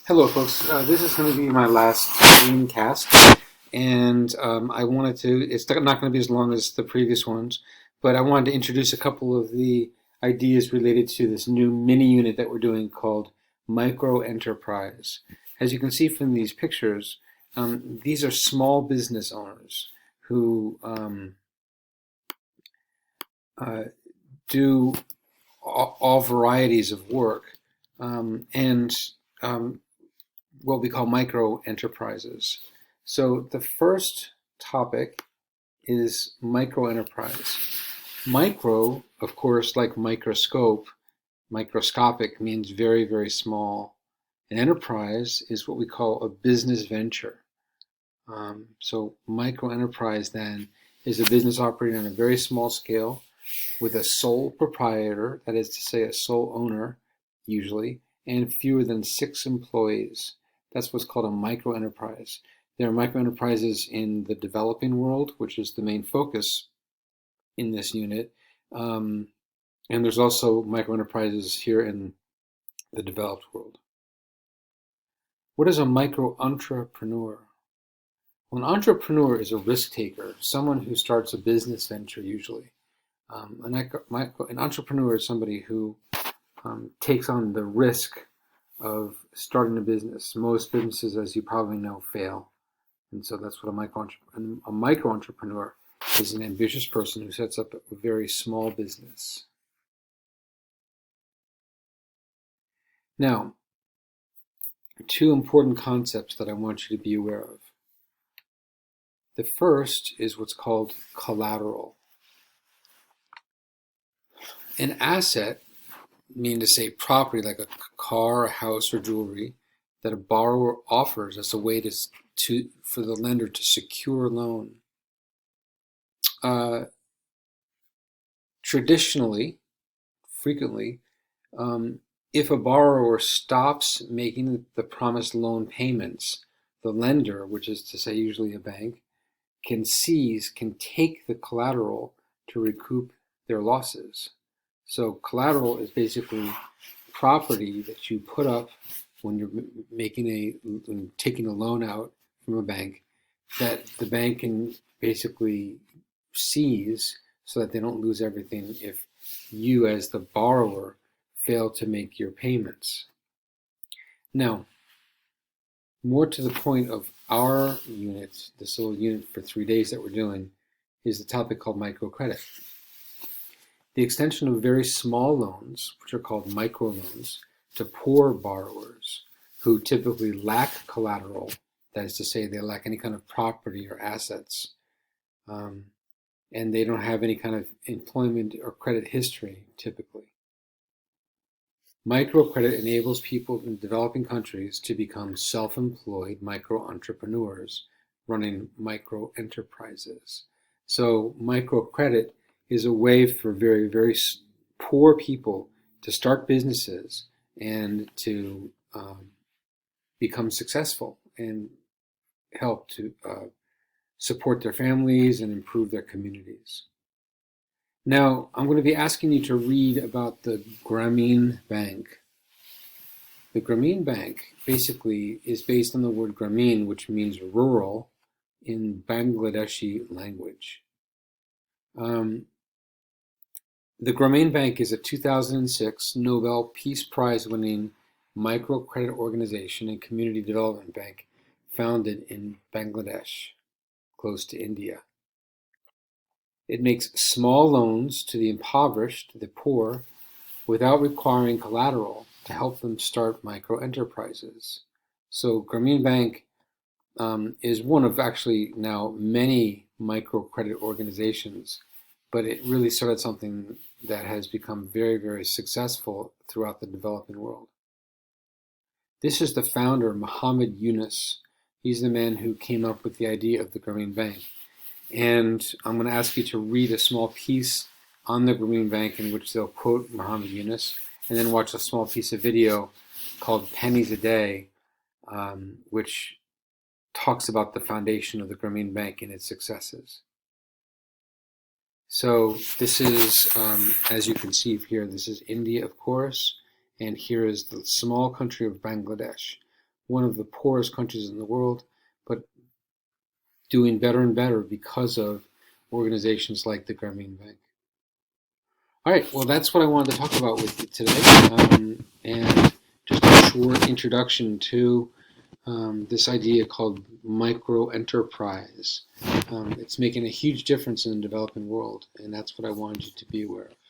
Hello, folks. This is going to be my last screencast, and I wanted to. It's not going to be as long as the previous ones, but I wanted to introduce a couple of the ideas related to this new mini unit that we're doing called micro enterprise. As you can see from these pictures, these are small business owners who uh, do all varieties of work and what we call micro enterprises. So the first topic is micro enterprise. Micro, of course, like microscope, microscopic means very, very small. An enterprise is what we call a business venture. So micro enterprise then is a business operating on a very small scale with a sole proprietor, that is to say a sole owner usually, and fewer than 6 employees. That's what's called a micro enterprise. There are micro enterprises in the developing world, which is the main focus in this unit. And there's also micro enterprises here in the developed world. What is a micro entrepreneur? Well, an entrepreneur is a risk taker, someone who starts a business venture usually. An entrepreneur is somebody who takes on the risk of starting a business. Most businesses, as you probably know, fail. And so that's what a micro entrepreneur is, an ambitious person who sets up a very small business. Now, two important concepts that I want you to be aware of. The first is what's called collateral. An asset, meaning to say property like a car, a house, or jewelry, that a borrower offers as a way for the lender to secure a loan. Traditionally, frequently, if a borrower stops making the promised loan payments, the lender, which is to say usually a bank, can take the collateral to recoup their losses. So collateral is basically property that you put up when you're taking a loan out from a bank, that the bank can basically seize so that they don't lose everything if you, as the borrower, fail to make your payments. Now, more to the point of our unit, this little unit for 3 days that we're doing, is the topic called microcredit. The extension of very small loans, which are called microloans, to poor borrowers who typically lack collateral, that is to say they lack any kind of property or assets, and they don't have any kind of employment or credit history typically. Microcredit enables people in developing countries to become self-employed micro-entrepreneurs running micro-enterprises. So microcredit is a way for very, very poor people to start businesses and to become successful and help to support their families and improve their communities. Now, I'm going to be asking you to read about the Grameen Bank. The Grameen Bank basically is based on the word Grameen, which means rural in Bangladeshi language. The Grameen Bank is a 2006 Nobel Peace Prize winning microcredit organization and community development bank founded in Bangladesh, close to India. It makes small loans to the impoverished, the poor, without requiring collateral to help them start micro-enterprises. So Grameen Bank is one of actually now many microcredit organizations, but it really started something that has become very, very successful throughout the developing world. This is the founder, Muhammad Yunus. He's the man who came up with the idea of the Grameen Bank. And I'm going to ask you to read a small piece on the Grameen Bank in which they'll quote Muhammad Yunus, and then watch a small piece of video called Pennies a Day, which talks about the foundation of the Grameen Bank and its successes. So this is, as you can see here, this is India, of course, and here is the small country of Bangladesh, one of the poorest countries in the world, but doing better and better because of organizations like the Grameen Bank. All right, well, that's what I wanted to talk about with you today, and just a short introduction to this idea called micro enterprise. It's making a huge difference in the developing world, and that's what I wanted you to be aware of.